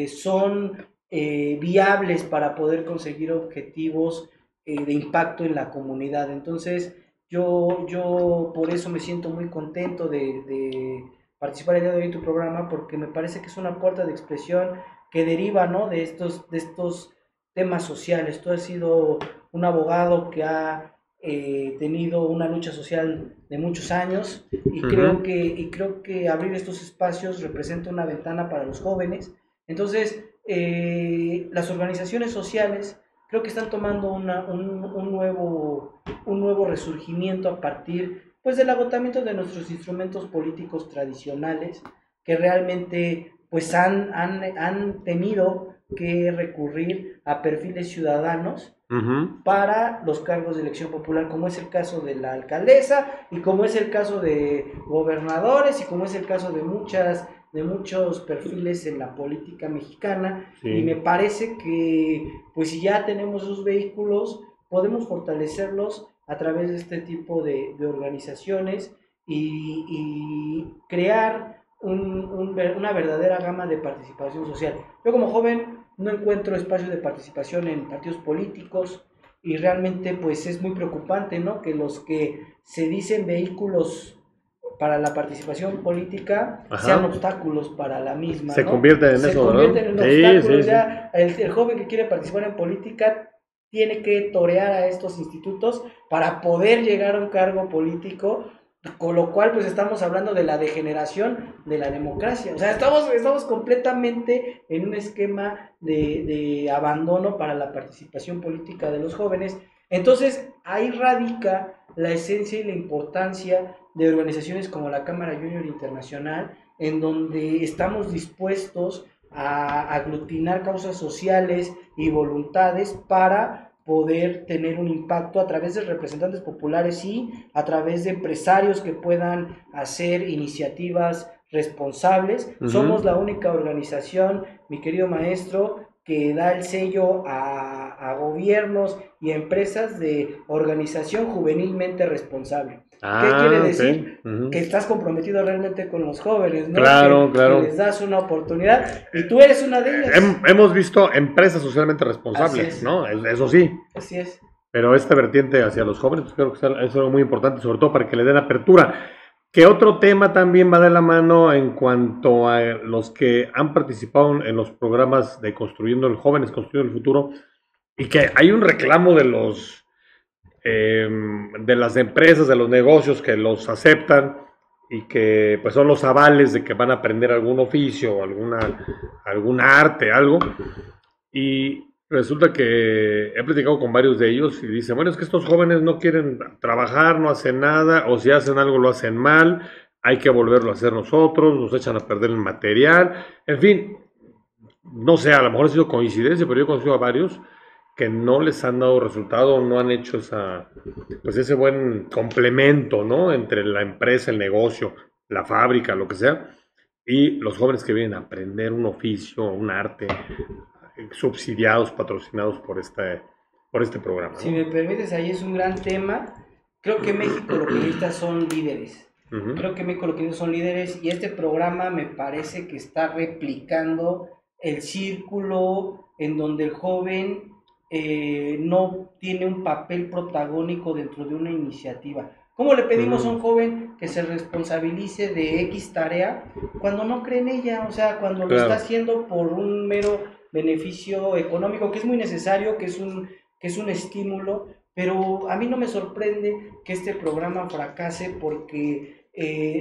son viables para poder conseguir objetivos de impacto en la comunidad. Entonces, yo por eso me siento muy contento de participar el día de hoy en tu programa, porque me parece que es una puerta de expresión que deriva, ¿no?, de estos temas sociales. Tú has sido un abogado que ha tenido una lucha social de muchos años y creo que abrir estos espacios representa una ventana para los jóvenes. Entonces, las organizaciones sociales creo que están tomando un nuevo resurgimiento a partir, pues, del agotamiento de nuestros instrumentos políticos tradicionales, que realmente pues han tenido que recurrir a perfiles ciudadanos Ujú. para los cargos de elección popular, como es el caso de la alcaldesa y como es el caso de gobernadores y como es el caso de muchos perfiles en la política mexicana. Y me Sí. parece que pues si ya tenemos esos vehículos podemos fortalecerlos a través de este tipo de organizaciones y crear una verdadera gama de participación social. Yo como joven no encuentro espacio de participación en partidos políticos y realmente pues es muy preocupante, ¿no? Que los que se dicen vehículos para la participación política sean Ajá. obstáculos para la misma, Se ¿no? convierte en Se eso, ¿verdad? convierten en Sí, sí, obstáculos, sí. ya el joven que quiere participar en política tiene que torear a estos institutos para poder llegar a un cargo político, con lo cual pues estamos hablando de la degeneración de la democracia. O sea, estamos completamente en un esquema de abandono para la participación política de los jóvenes. Entonces ahí radica la esencia y la importancia de organizaciones como la Cámara Junior Internacional, en donde estamos dispuestos a aglutinar causas sociales y voluntades para poder tener un impacto a través de representantes populares y a través de empresarios que puedan hacer iniciativas responsables. Somos Ujú. la única organización, mi querido maestro, que da el sello a gobiernos y empresas de organización juvenilmente responsable. ¿Qué quiere Ah, ok. decir? Que Ujú. estás comprometido realmente con los jóvenes, ¿no? Claro, Que les claro. das una oportunidad y tú eres una de ellas. Hemos visto empresas socialmente Así responsables, es, ¿no? Eso sí. así es. Pero esta vertiente hacia los jóvenes, pues creo que es algo muy importante, sobre todo para que le den apertura. ¿Qué otro tema también va de la mano en cuanto a los que han participado en los programas de Construyendo el Jóvenes, Construyendo el Futuro? Y que hay un reclamo de las empresas, de los negocios que los aceptan y que pues son los avales de que van a aprender algún oficio, algún arte, algo. Y resulta que he platicado con varios de ellos y dicen, bueno, es que estos jóvenes no quieren trabajar, no hacen nada, o si hacen algo lo hacen mal, hay que volverlo a hacer nosotros, nos echan a perder el material, en fin, no sé, a lo mejor ha sido coincidencia, pero yo conozco a varios que no les han dado resultado, no han hecho pues ese buen complemento, ¿no? Entre la empresa, el negocio, la fábrica, lo que sea, y los jóvenes que vienen a aprender un oficio, un arte, subsidiados, patrocinados por este programa, Si ¿no? me permites, ahí es un gran tema. Creo que México lo que necesita son líderes. Ujú. Creo que México lo que necesita son líderes y este programa me parece que está replicando el círculo en donde el joven no tiene un papel protagónico dentro de una iniciativa. ¿Cómo le pedimos a un Mm, joven que se responsabilice de X tarea cuando no cree en ella? O sea, cuando lo está claro. haciendo por un mero beneficio económico, que es muy necesario, que es un estímulo, pero a mí no me sorprende que este programa fracase porque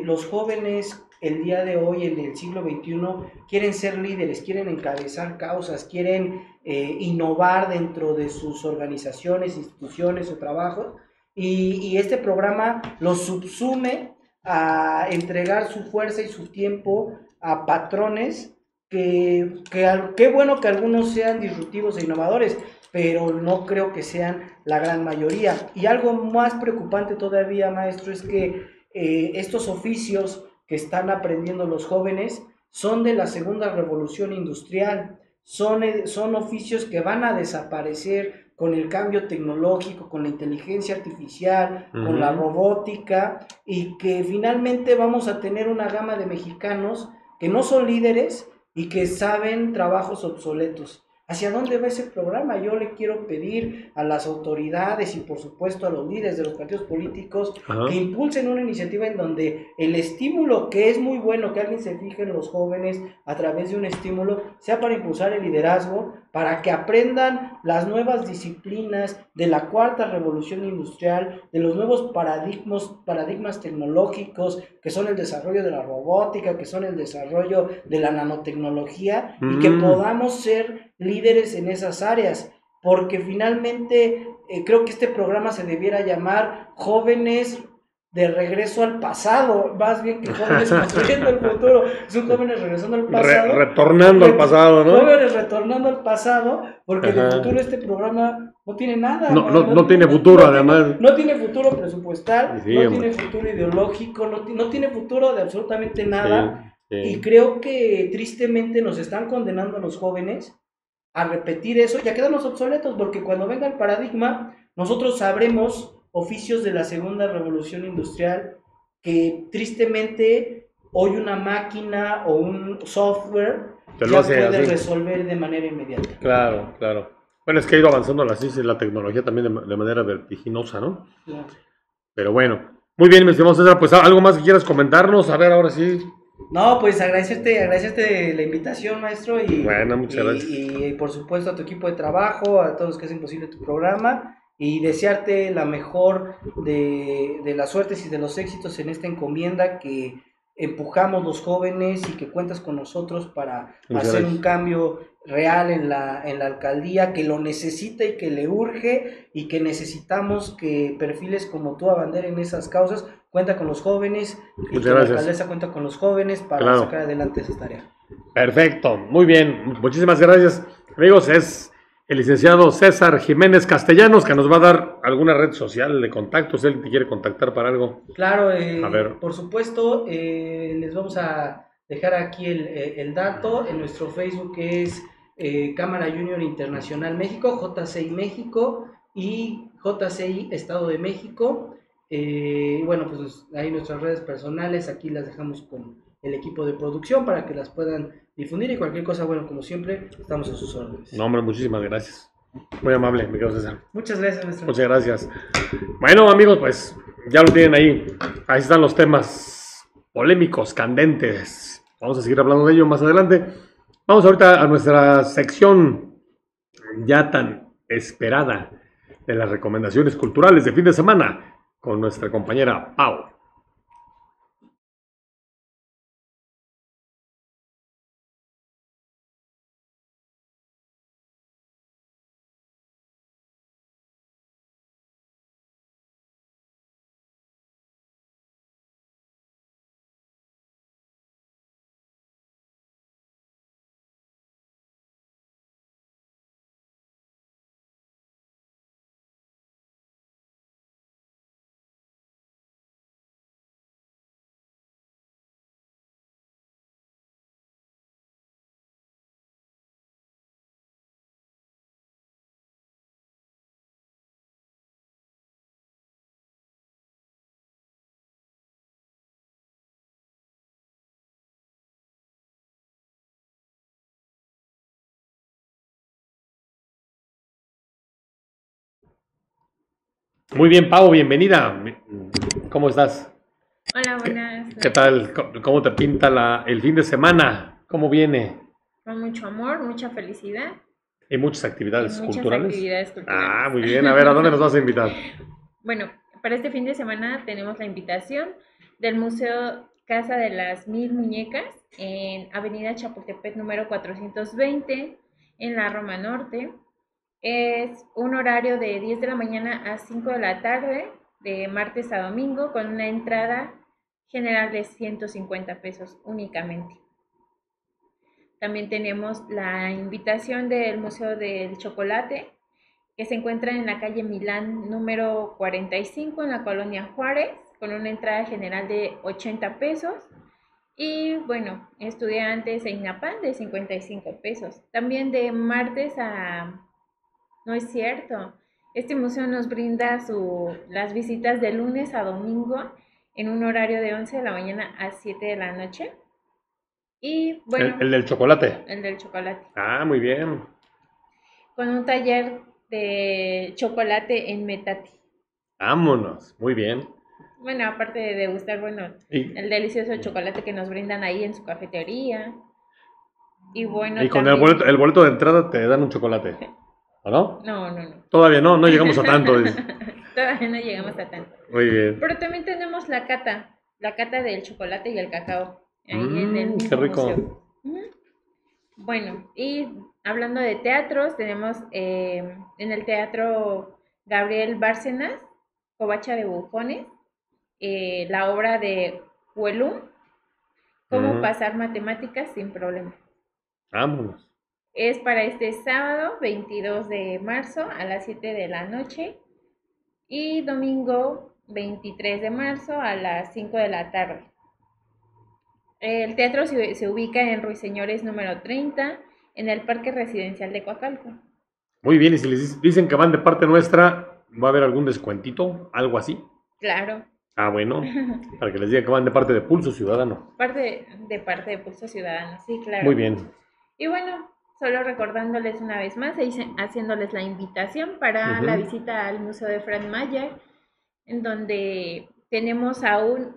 los jóvenes el día de hoy, en el siglo XXI, quieren ser líderes, quieren encabezar causas, quieren innovar dentro de sus organizaciones, instituciones o trabajos, y este programa los subsume a entregar su fuerza y su tiempo a patrones qué bueno que algunos sean disruptivos e innovadores, pero no creo que sean la gran mayoría. Y algo más preocupante todavía, maestro, es que estos oficios que están aprendiendo los jóvenes son de la segunda revolución industrial, son oficios que van a desaparecer con el cambio tecnológico, con la inteligencia artificial, con la Ujú. robótica, y que finalmente vamos a tener una gama de mexicanos que no son líderes y que saben trabajos obsoletos. ¿Hacia dónde va ese programa? Yo le quiero pedir a las autoridades y por supuesto a los líderes de los partidos políticos que Ajá. impulsen una iniciativa en donde el estímulo, que es muy bueno que alguien se fije en los jóvenes a través de un estímulo, sea para impulsar el liderazgo, para que aprendan las nuevas disciplinas de la cuarta revolución industrial, de los nuevos paradigmas tecnológicos, que son el desarrollo de la robótica, que son el desarrollo de la nanotecnología, y que Mm, podamos ser líderes en esas áreas, porque finalmente creo que este programa se debiera llamar Jóvenes de regreso al pasado, más bien que jóvenes construyendo el futuro. Son jóvenes regresando al pasado. Retornando al pasado, ¿no? Jóvenes retornando al pasado, porque de Ajá. futuro este programa no tiene nada. No tiene futuro, además. No tiene futuro presupuestal, Sí, no hombre. tiene futuro ideológico, no tiene futuro de absolutamente nada. Sí, sí. Y creo que tristemente nos están condenando a los jóvenes a repetir eso y a quedarnos obsoletos, porque cuando venga el paradigma, nosotros sabremos oficios de la segunda revolución industrial que tristemente hoy una máquina o un software ya puede resolver de manera inmediata. Claro, claro. Bueno, es que ha ido avanzando la ciencia y la tecnología también de manera vertiginosa, ¿no? Claro. Pero bueno, muy bien, mi estimado César, pues algo más que quieras comentarnos, a ver, ahora sí. No, pues agradecerte la invitación, maestro, Bueno, muchas gracias. Y por supuesto a tu equipo de trabajo, a todos los que hacen posible tu programa, y desearte la mejor de las suertes y de los éxitos en esta encomienda que empujamos los jóvenes y que cuentas con nosotros para hacer un cambio real en la alcaldía, que lo necesita y que le urge, y que necesitamos que perfiles como tú abanderen esas causas. Cuenta con los jóvenes, y que la alcaldesa cuenta con los jóvenes para sacar adelante esa tarea. Perfecto, muy bien, muchísimas gracias. Amigos, es el licenciado César Jiménez Castellanos, que nos va a dar alguna red social de contactos, él te quiere contactar para algo. Claro, a ver. Por supuesto, les vamos a dejar aquí el dato. En nuestro Facebook es Cámara Junior Internacional México, JCI México y JCI Estado de México. Bueno, pues ahí nuestras redes personales, aquí las dejamos con el equipo de producción para que las puedan difundir, y cualquier cosa, bueno, como siempre, estamos a sus órdenes. No, hombre, muchísimas gracias. Muy amable, mi querido César. Muchas gracias, maestro. Muchas gracias. Bueno, amigos, pues ya lo tienen ahí. Ahí están los temas polémicos, candentes. Vamos a seguir hablando de ello más adelante. Vamos ahorita a nuestra sección ya tan esperada de las recomendaciones culturales de fin de semana con nuestra compañera Pau. Muy bien, Pau, bienvenida. ¿Cómo estás? Hola, buenas. ¿Qué tal? ¿Cómo te pinta el fin de semana? ¿Cómo viene? Con mucho amor, mucha felicidad. ¿Y muchas actividades culturales? Actividades culturales. Ah, muy bien. A ver, ¿a dónde nos vas a invitar? Bueno, para este fin de semana tenemos la invitación del Museo Casa de las Mil Muñecas en Avenida Chapultepec número 420 en la Roma Norte. Es un horario de 10 de la mañana a 5 de la tarde, de martes a domingo, con una entrada general de 150 pesos únicamente. También tenemos la invitación del Museo del Chocolate, que se encuentra en la calle Milán número 45 en la colonia Juárez, con una entrada general de 80 pesos. Y bueno, estudiantes e INAPAM de 55 pesos. También de martes a... No es cierto. Este museo nos brinda las visitas de lunes a domingo en un horario de 11 de la mañana a 7 de la noche. Y bueno, ¿El del chocolate? El del chocolate. Ah, muy bien. Con un taller de chocolate en metate. Vámonos, muy bien. Bueno, aparte de degustar, bueno, el delicioso chocolate que nos brindan ahí en su cafetería. Y bueno, y con también... el boleto de entrada te dan un chocolate, ¿o no? No. Todavía no llegamos a tanto. Todavía no llegamos a tanto. Muy bien. Pero también tenemos la cata del chocolate y el cacao. Ahí en el qué rico. museo. Bueno, y hablando de teatros, tenemos en el Teatro Gabriel Bárcenas, Covacha de Bufones, la obra de Huelum, Cómo Ujú. pasar matemáticas sin problema. Vámonos. Es para este sábado 22 de marzo a las 7 de la noche y domingo 23 de marzo a las 5 de la tarde. El teatro se ubica en Ruiseñores número 30 en el Parque Residencial de Coacalco. Muy bien, y si les dicen que van de parte nuestra, ¿va a haber algún descuentito? ¿Algo así? Claro, Ah, bueno, para que les digan que van de parte de Pulso Ciudadano. parte de Pulso Ciudadano, sí, claro. Muy bien. Y bueno, solo recordándoles una vez más, haciéndoles la invitación para Ujú. la visita al Museo de Frank Mayer, en donde tenemos aún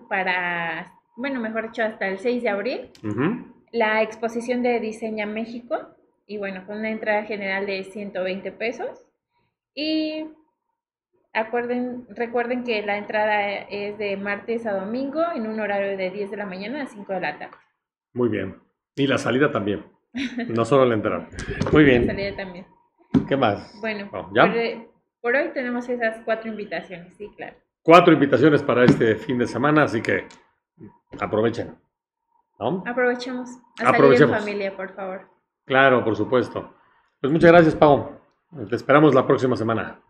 bueno, mejor dicho, hasta el 6 de abril, Ujú. la exposición de Diseña México, y bueno, con una entrada general de 120 pesos. Y recuerden que la entrada es de martes a domingo en un horario de 10 de la mañana a 5 de la tarde. Muy bien. Y la salida también. No solo la entrada. Muy La bien. salida también. ¿Qué más? Bueno, Oh, ¿ya? por hoy tenemos esas 4 invitaciones, sí, claro. 4 invitaciones para este fin de semana, así que aprovechen. ¿No? Aprovechemos a salir en Aprovechemos. familia, por favor. Claro, por supuesto. Pues muchas gracias, Pau. Te esperamos la próxima semana.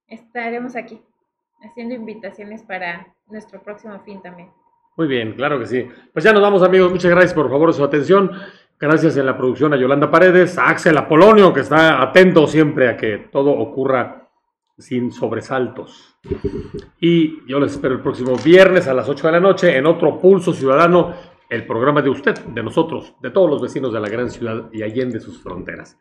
Estaremos aquí haciendo invitaciones para nuestro próximo fin también. Muy bien, claro que sí. Pues ya nos vamos, amigos. Muchas gracias por favor de su atención. Gracias en la producción a Yolanda Paredes, a Axel Apolonio, que está atento siempre a que todo ocurra sin sobresaltos. Y yo les espero el próximo viernes a las 8 de la noche en otro Pulso Ciudadano, el programa de usted, de nosotros, de todos los vecinos de la gran ciudad y allende sus fronteras.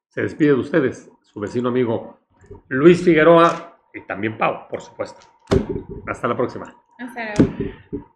Se despide de ustedes, su vecino amigo Luis Figueroa y también Pau, por supuesto. Hasta la próxima. Hasta luego.